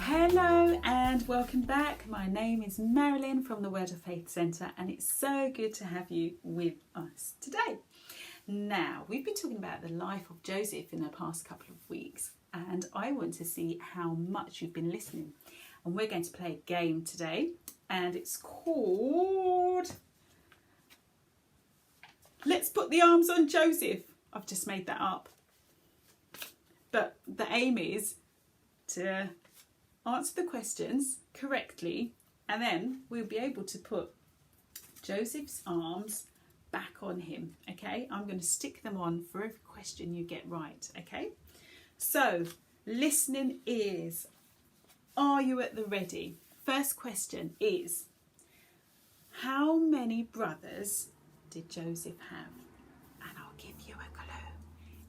Hello and welcome back. My name is Marilyn from the Word of Faith Centre, and it's so good to have you with us today. Now, we've been talking about the life of Joseph in the past couple of weeks, and I want to see how much you've been listening. And we're going to play a game today, and it's called Let's Put the Arms on Joseph. I've just made that up. But the aim is to answer the questions correctly, and then we'll be able to put Joseph's arms back on him. Okay, I'm going to stick them on for every question you get right. Okay, so listening ears, are you at the ready? First question is, how many brothers did Joseph have? And I'll give you a clue.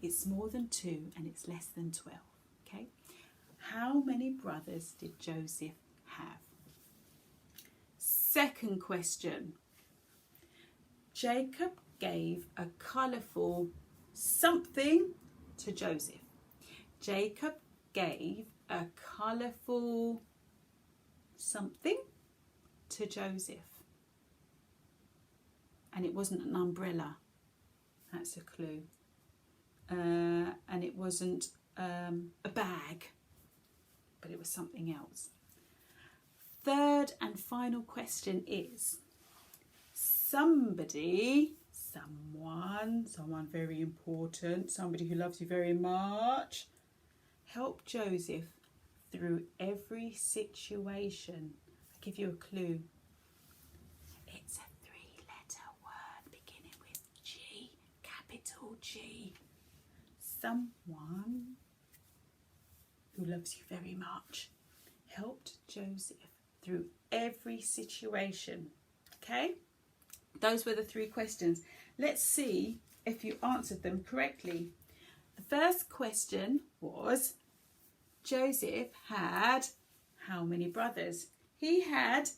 It's more than 2 and it's less than 12. Okay, how many brothers did Joseph have? Second question. Jacob gave a colourful something to Joseph. Jacob gave a colourful something to Joseph. And it wasn't an umbrella. That's a clue. And it wasn't a bag, but it was something else. Third and final question is, someone very important, somebody who loves you very much, help Joseph through every situation. I'll give you a clue. It's a 3-letter word beginning with G, capital G. Someone who loves you very much helped Joseph through every situation. Okay? Those were the 3 questions. Let's see if you answered them correctly. The first question was, Joseph had how many brothers? He had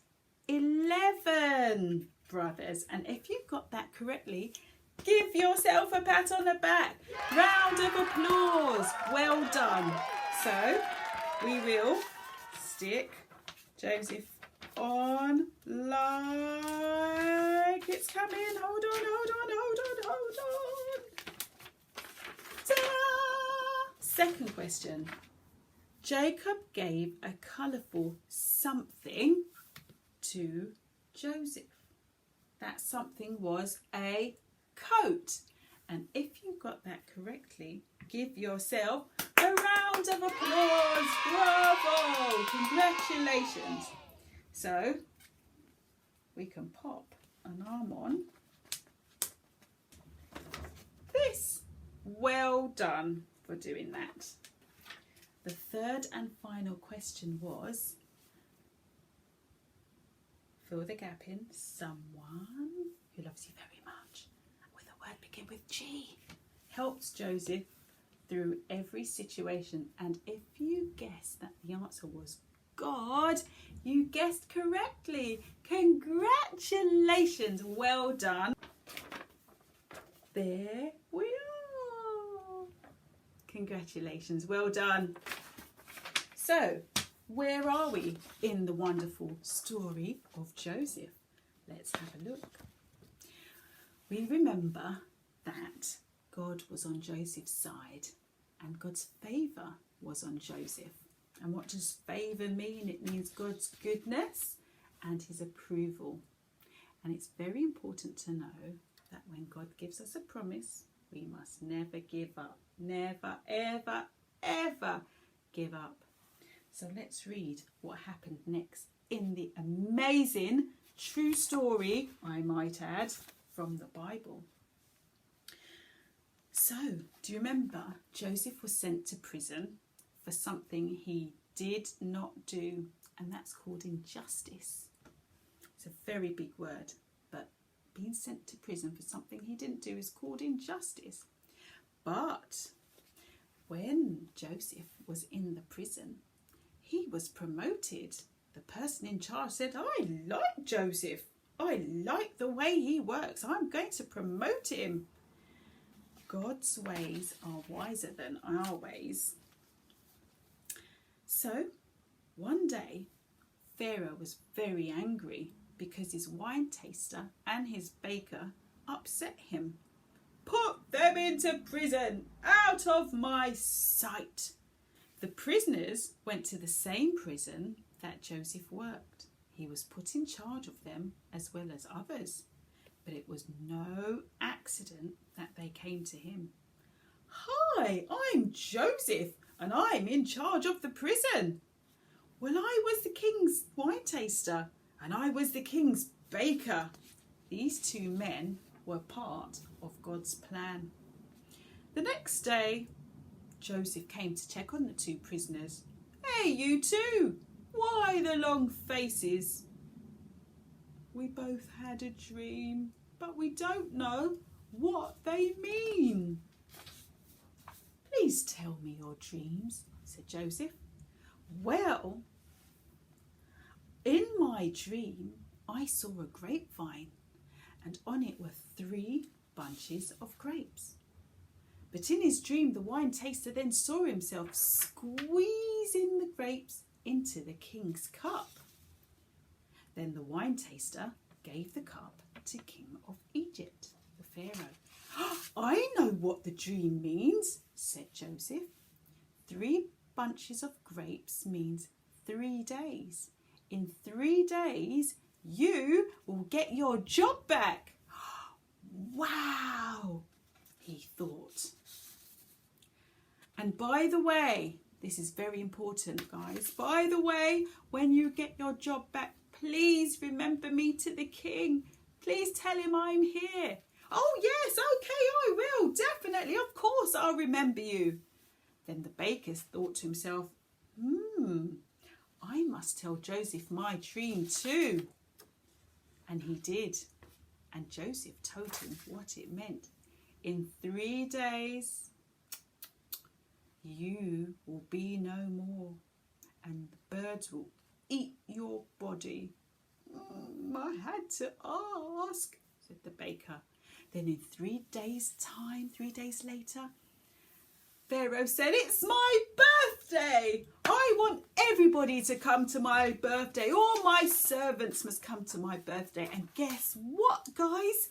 11 brothers. And if you got that correctly, give yourself a pat on the back. Round of applause. Well done. So we will stick Joseph on like it's coming. Hold on. Ta-da! Second question. Jacob gave a colourful something to Joseph. That something was a coat. And if you got that correctly, give yourself a round of applause. Bravo! Congratulations. So we can pop an arm on this. Well done for doing that. The third and final question was, fill the gap in, someone who loves you very much, with a word begin with G, helps Joseph through every situation. And if you guessed that the answer was God, you guessed correctly. Congratulations. Well done. There we are. Congratulations. Well done. So, where are we in the wonderful story of Joseph? Let's have a look. We remember that God was on Joseph's side and God's favour was on Joseph. And what does favour mean? It means God's goodness and his approval. And it's very important to know that when God gives us a promise, we must never give up. Never, ever, ever give up. So let's read what happened next in the amazing true story, I might add, from the Bible. So, do you remember Joseph was sent to prison for something he did not do, and that's called injustice. It's a very big word, but being sent to prison for something he didn't do is called injustice. But when Joseph was in the prison, he was promoted. The person in charge said, I like Joseph. I like the way he works. I'm going to promote him. God's ways are wiser than our ways. So One day, Pharaoh was very angry because his wine taster and his baker upset him. "Put them into prison, out of my sight." The prisoners went to the same prison that Joseph worked. He was put in charge of them as well as others. But it was no accident that they came to him. "Hi, I'm Joseph and I'm in charge of the prison." "Well, I was the king's wine taster and I was the king's baker." These two men were part of God's plan. The next day, Joseph came to check on the two prisoners. "Hey, you two, why the long faces?" "We both had a dream, but we don't know what they mean." "Please tell me your dreams," said Joseph. "Well, in my dream, I saw a grapevine, and on it were 3 bunches of grapes. But in his dream, the wine taster then saw himself squeezing the grapes into the king's cup. Then the wine taster gave the cup to King of Egypt, the Pharaoh." "I know what the dream means," said Joseph. 3 bunches of grapes means 3 days. In 3 days, you will get your job back." "Wow," he thought. "And by the way," this is very important, guys, "by the way, when you get your job back, please remember me to the king. Please tell him I'm here." "Oh yes, okay, I will, definitely, of course I'll remember you." Then the baker thought to himself, I must tell Joseph my dream too. And he did. And Joseph told him what it meant. "In 3 days, you will be no more, and the birds will eat your body." "I had to ask," said the baker. Then in 3 days' time, 3 days later, Pharaoh said, "It's my birthday. I want everybody to come to my birthday. All my servants must come to my birthday." And guess what, guys?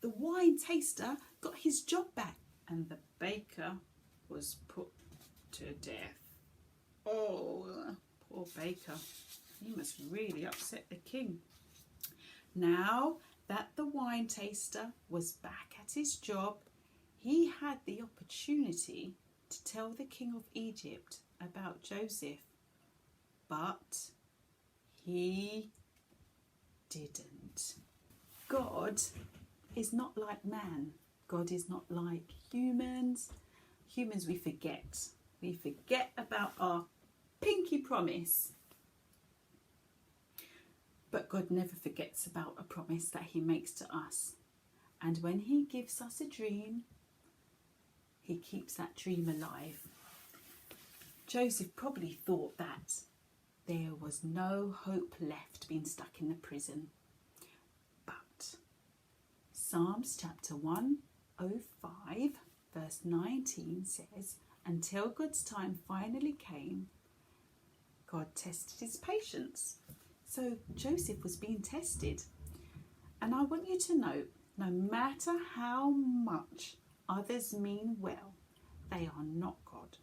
The wine taster got his job back and the baker was put to death. Oh, poor baker. He must really upset the king. Now that the wine taster was back at his job, he had the opportunity to tell the king of Egypt about Joseph, but he didn't. God is not like man. God is not like humans. Humans, we forget. We forget about our pinky promise. But God never forgets about a promise that he makes to us. And when he gives us a dream, he keeps that dream alive. Joseph probably thought that there was no hope left being stuck in the prison. But Psalms chapter 105 verse 19 says, "Until God's time finally came, God tested his patience." So Joseph was being tested. And I want you to know, no matter how much others mean well, they are not God.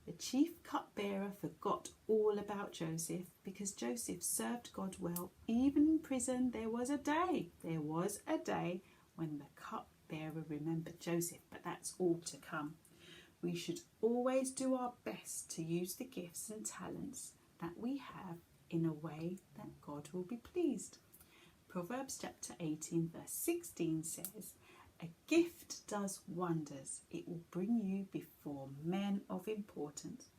The chief cupbearer forgot all about Joseph because Joseph served God well. Even in prison, there was a day when the cupbearer remembered Joseph, but that's all to come. We should always do our best to use the gifts and talents that we have in a way that God will be pleased. Proverbs chapter 18 verse 16 says, "A gift does wonders. It will bring you before men of importance."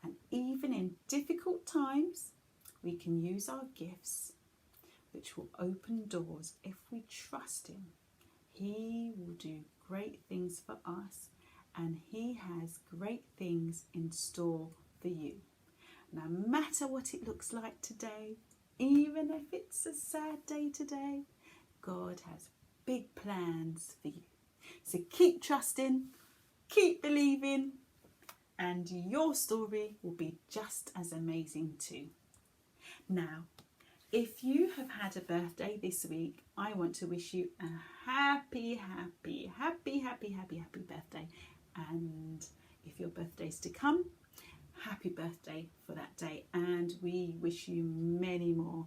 And even in difficult times, we can use our gifts, which will open doors if we trust him. He will do great things for us, and he has great things in store for you. No matter what it looks like today, even if it's a sad day today, God has big plans for you. So keep trusting, keep believing, and your story will be just as amazing too. Now, if you have had a birthday this week, I want to wish you a happy birthday. And if your birthday's to come, happy birthday for that day. And we wish you many more.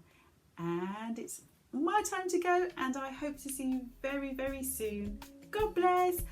And it's my time to go, and I hope to see you very, very soon. God bless.